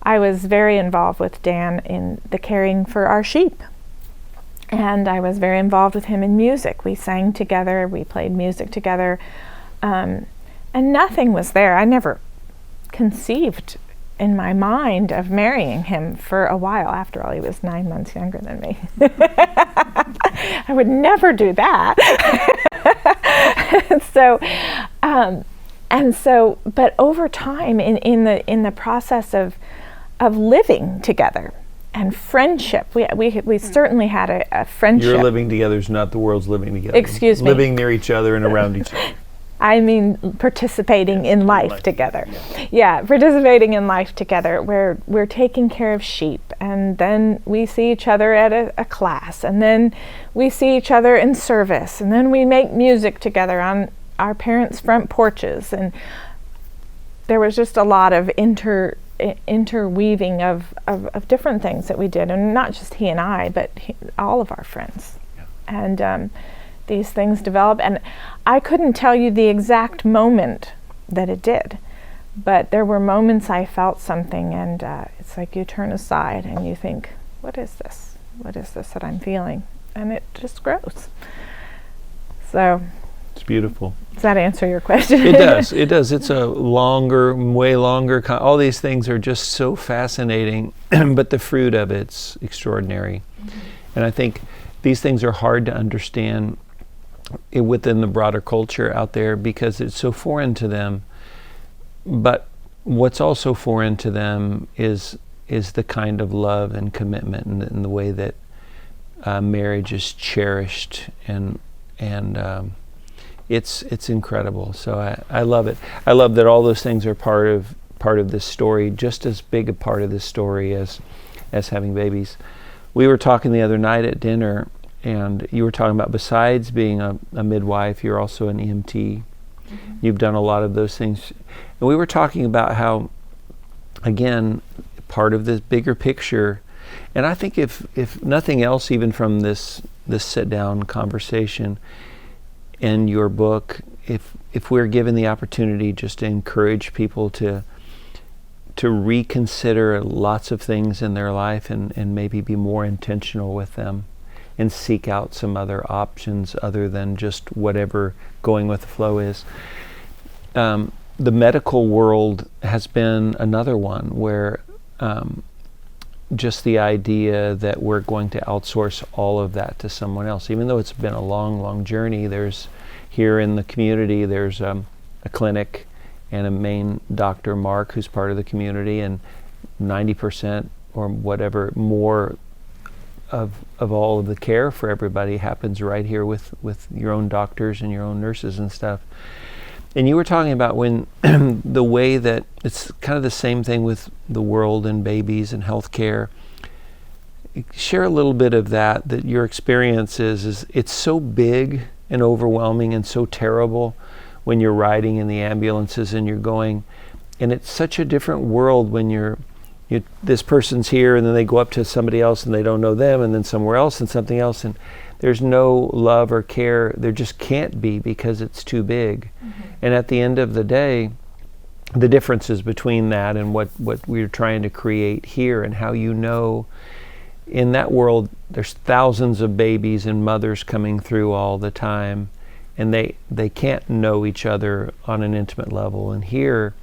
I was very involved with Dan in the caring for our sheep. And I was very involved with him in music. We sang together, we played music together, and nothing was there. I never conceived in my mind of marrying him for a while. After all, he was 9 months younger than me. I would never do that. But over time, in the process of living together and friendship, we certainly had a friendship. Your living together is not the world's living together. Excuse me. Living near each other and around each other. I mean, participating in life together. Yeah, participating in life together, where we're taking care of sheep, and then we see each other at a class, and then we see each other in service, and then we make music together on our parents' front porches. And there was just a lot of interweaving of different things that we did, and not just he and I, but all of our friends. Yeah. And these things develop, and I couldn't tell you the exact moment that it did, but there were moments I felt something, and it's like you turn aside and you think, what is this? What is this that I'm feeling? And it just grows. So it's beautiful. Does that answer your question? It does. It does. It's a longer, way longer. All these things are just so fascinating, but the fruit of it's extraordinary. Mm-hmm. And I think these things are hard to understand within the broader culture out there, because it's so foreign to them. But what's also foreign to them is the kind of love and commitment, and the way that marriage is cherished, and it's incredible. So I love it. I love that all those things are part of this story, just as big a part of this story as having babies. We were talking the other night at dinner, and you were talking about, besides being a midwife, you're also an EMT. Mm-hmm. You've done a lot of those things. And we were talking about how, again, part of this bigger picture, and I think if nothing else, even from this sit-down conversation and your book, if we're given the opportunity just to encourage people to reconsider lots of things in their life and maybe be more intentional with them and seek out some other options other than just whatever going with the flow is. The medical world has been another one where just the idea that we're going to outsource all of that to someone else, even though it's been a long, long journey. There's here in the community, there's a clinic and a main doctor, Mark, who's part of the community, and 90% or whatever more of all of the care for everybody happens right here with your own doctors and your own nurses and stuff. And you were talking about when the way that it's kind of the same thing with the world and babies and healthcare. Share a little bit of that your experience is it's so big and overwhelming and so terrible when you're riding in the ambulances and you're going, and it's such a different world when you're this person's here and then they go up to somebody else and they don't know them, and then somewhere else and something else, and there's no love or care. There just can't be, because it's too big. Mm-hmm. And at the end of the day, the differences between that and what we're trying to create here, and how in that world there's thousands of babies and mothers coming through all the time, and they can't know each other on an intimate level. And here,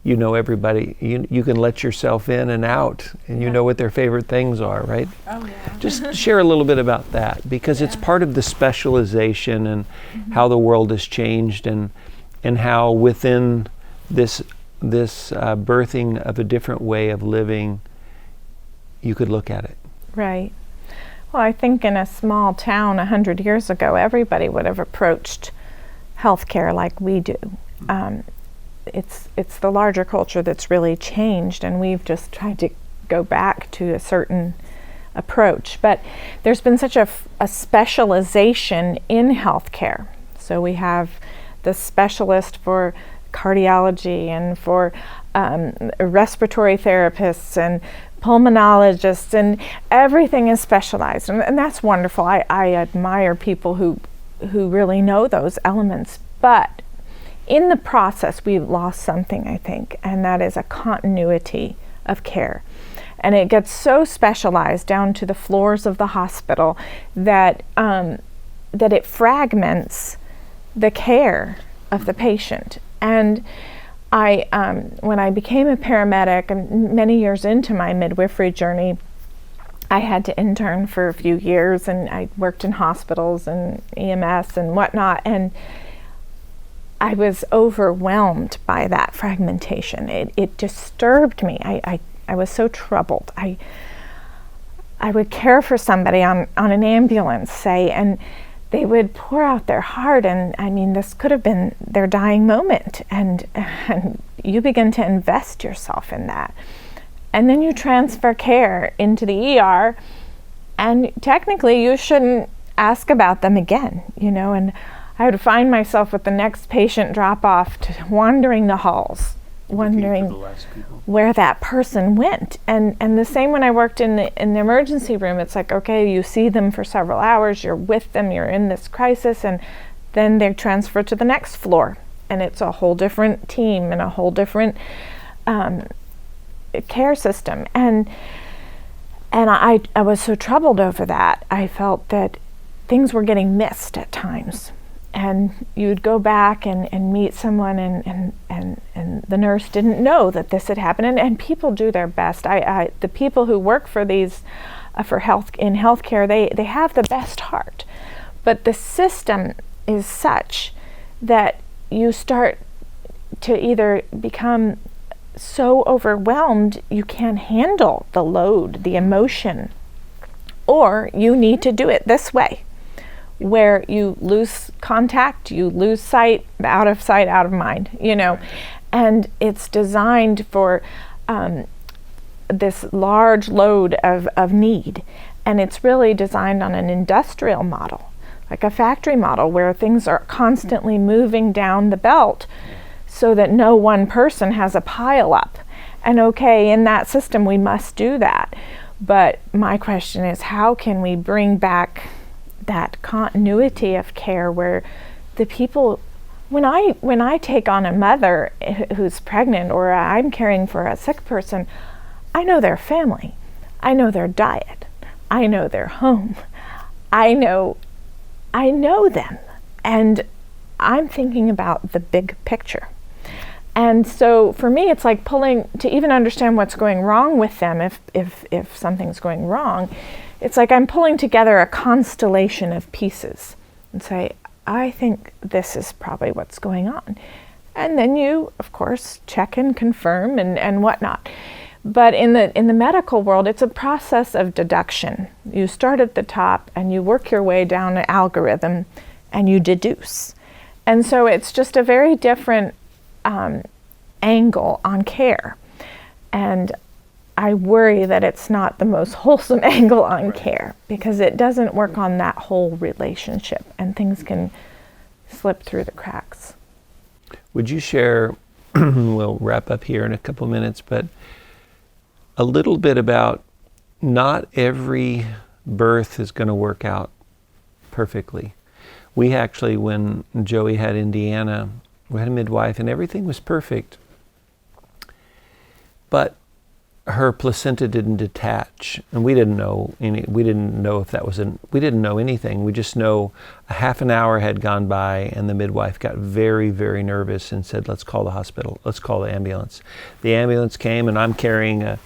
you know everybody. You can let yourself in and out, and you know what their favorite things are, right? Oh yeah. Just share a little bit about that, because it's part of the specialization and how the world has changed, and how within this birthing of a different way of living, you could look at it. Right. Well, I think in a small town 100 years ago, everybody would have approached healthcare like we do. It's the larger culture that's really changed, and we've just tried to go back to a certain approach. But there's been such a specialization in healthcare. So we have the specialist for cardiology and for respiratory therapists and pulmonologists, and everything is specialized, and that's wonderful. I admire people who really know those elements, but in the process we've lost something, I think, and that is a continuity of care. And it gets so specialized down to the floors of the hospital that it fragments the care of the patient. And when I became a paramedic, and many years into my midwifery journey, I had to intern for a few years, and I worked in hospitals and EMS and whatnot, and I was overwhelmed by that fragmentation. It disturbed me. I was so troubled. I would care for somebody on an ambulance, say, and they would pour out their heart, and I mean, this could have been their dying moment, and you begin to invest yourself in that. And then you transfer care into the ER, and technically you shouldn't ask about them again, and I would find myself with the next patient drop off wandering the halls, wondering where that person went. And the same when I worked in the emergency room. It's like, okay, you see them for several hours, you're with them, you're in this crisis, and then they're transferred to the next floor, and it's a whole different team and a whole different care system. And I was so troubled over that. I felt that things were getting missed at times. And you'd go back and meet someone, and the nurse didn't know that this had happened. And people do their best. The people who work for these, in healthcare, they have the best heart. But the system is such that you start to either become so overwhelmed you can't handle the load, the emotion. or you need to do it this way, where you lose contact, you lose sight, out of mind, and it's designed for this large load of need. And it's really designed on an industrial model, like a factory model, where things are constantly moving down the belt so that no one person has a pile up. And okay, in that system, we must do that. But my question is, how can we bring back that continuity of care where the people, when I take on a mother who's pregnant or I'm caring for a sick person, I know their family, I know their diet, I know their home, I know them, and I'm thinking about the big picture. And so for me, it's like pulling, to even understand what's going wrong with them, if something's going wrong, it's like I'm pulling together a constellation of pieces and say, I think this is probably what's going on. And then you, of course, check and confirm and whatnot. But in the medical world, it's a process of deduction. You start at the top and you work your way down an algorithm and you deduce. And so it's just a very different angle on care. And I worry that it's not the most wholesome angle on care, because it doesn't work on that whole relationship and things can slip through the cracks. Would you share, we'll wrap up here in a couple minutes, but a little bit about not every birth is going to work out perfectly. We actually, when Joey had Indiana, we had a midwife and everything was perfect, but her placenta didn't detach, and we didn't know if that was we didn't know anything. We just know a half an hour had gone by and the midwife got very, very nervous and said, let's call the hospital, let's call the ambulance. The ambulance came and I'm carrying a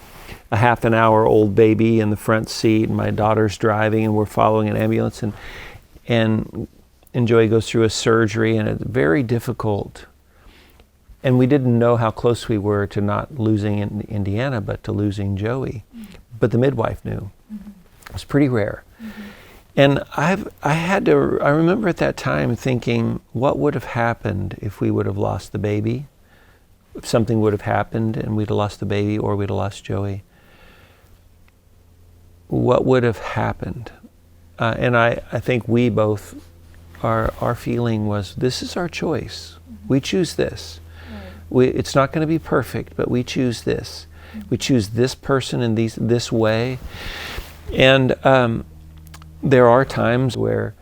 half an hour old baby in the front seat and my daughter's driving and we're following an ambulance and Joey goes through a surgery and it's very difficult. And we didn't know how close we were to not losing Indiana, but to losing Joey. Mm-hmm. But the midwife knew. Mm-hmm. It was pretty rare. Mm-hmm. And I remember at that time thinking, what would have happened if we would have lost the baby? If something would have happened and we'd have lost the baby or we'd have lost Joey? What would have happened? And I think we both, our feeling was, this is our choice. Mm-hmm. We choose this. It's not going to be perfect, but we choose this. We choose this person in this way. And there are times where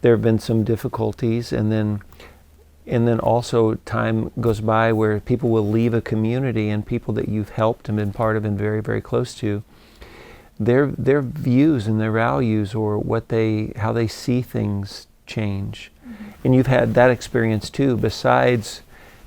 there have been some difficulties, and then also time goes by where people will leave a community, and people that you've helped and been part of and very, very close to, their views and their values or how they see things change. Mm-hmm. And you've had that experience too, besides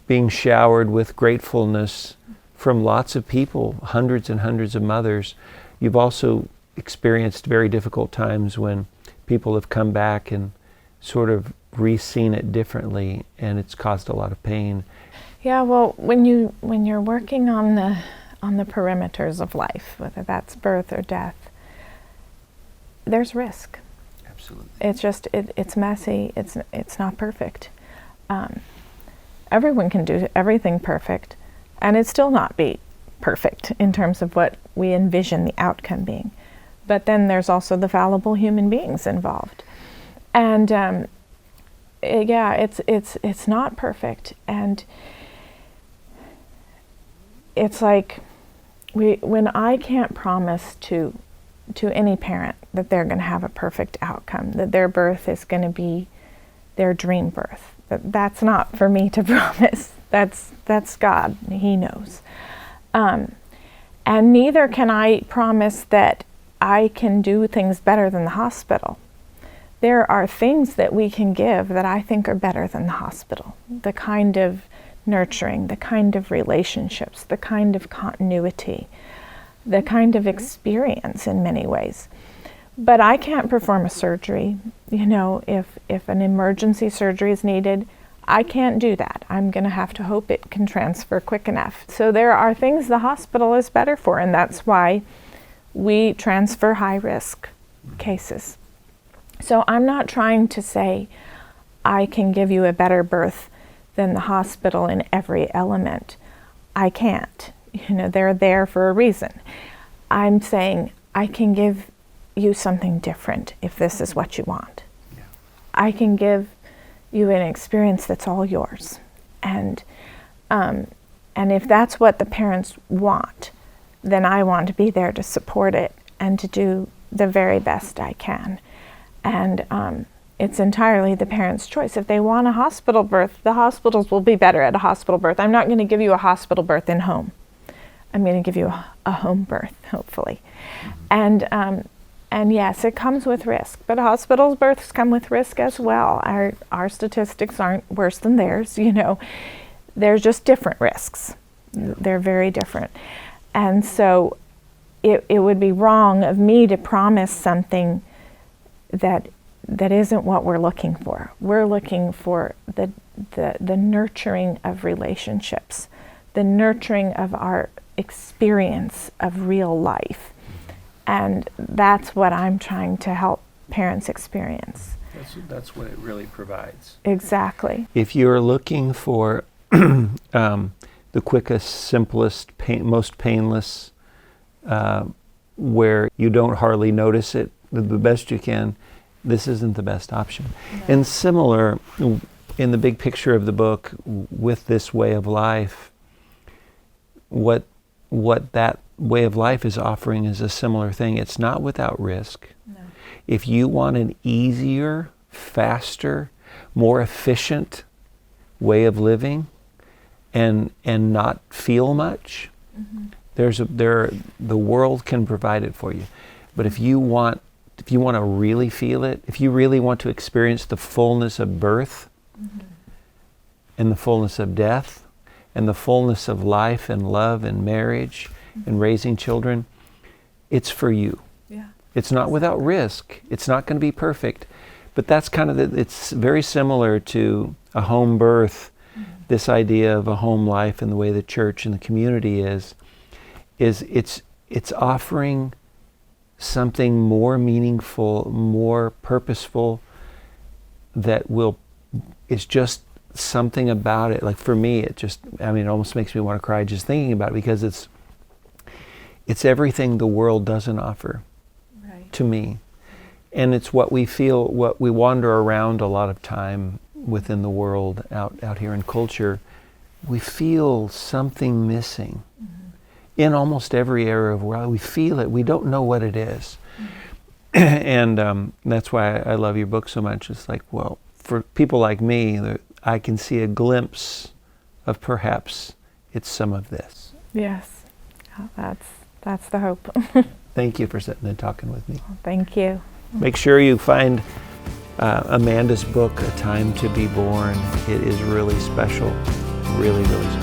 being showered with gratefulness from lots of people, hundreds and hundreds of mothers. You've also experienced very difficult times when people have come back and sort of re-seen it differently, and it's caused a lot of pain. Yeah, well, when you're working on the perimeters of life, whether that's birth or death, there's risk. Absolutely. It's just it's messy. It's not perfect. Everyone can do everything perfect, and it still not be perfect in terms of what we envision the outcome being. But then there's also the fallible human beings involved, and it's not perfect, and it's like when I can't promise to any parent that they're going to have a perfect outcome, that their birth is going to be their dream birth. That's not for me to promise. That's God. He knows. And neither can I promise that I can do things better than the hospital. There are things that we can give that I think are better than the hospital. The kind of nurturing, the kind of relationships, the kind of continuity, the kind of experience in many ways. But I can't perform a surgery. If an emergency surgery is needed, I can't do that. I'm going to have to hope it can transfer quick enough. So there are things the hospital is better for, and that's why we transfer high risk cases. So I'm not trying to say I can give you a better birth than the hospital in every element. I can't. They're there for a reason. I'm saying I can give you something different if this is what you want. Yeah. I can give you an experience that's all yours. And if that's what the parents want, then I want to be there to support it and to do the very best I can. And it's entirely the parents' choice. If they want a hospital birth, the hospitals will be better at a hospital birth. I'm not going to give you a hospital birth in home. I'm going to give you a home birth, hopefully. And yes, it comes with risk, but hospital births come with risk as well. Our statistics aren't worse than theirs, They're just different risks. They're very different. And so it would be wrong of me to promise something that isn't what we're looking for. We're looking for the nurturing of relationships, the nurturing of our experience of real life. And that's what I'm trying to help parents experience. That's what it really provides. Exactly. If you're looking for the quickest, simplest, most painless, where you don't hardly notice it, the best you can, this isn't the best option. No. And similar, in the big picture of the book, with this way of life, what that way of life is offering is a similar thing. It's not without risk. No. If you want an easier, faster, more efficient way of living and not feel much, the world can provide it for you. But if you want to really feel it, if you really want to experience the fullness of birth and the fullness of death and the fullness of life and love and marriage and raising children, it's for you. Yeah. It's not without risk. It's not going to be perfect. But that's kind of it's very similar to a home birth, this idea of a home life and the way the church and the community is it's offering something more meaningful, more purposeful, it's just something about it. Like for me, it almost makes me want to cry just thinking about it, because it's everything the world doesn't offer to me. And it's what we feel, what we wander around a lot of time within the world, out here in culture. We feel something missing in almost every area of the world. We feel it. We don't know what it is. And that's why I love your book so much. It's like, well, for people like me, I can see a glimpse of perhaps it's some of this. Yes, that's the hope. Thank you for sitting and talking with me. Thank you. Make sure you find Amanda's book, A Time to Be Born. It is really special, really, really special.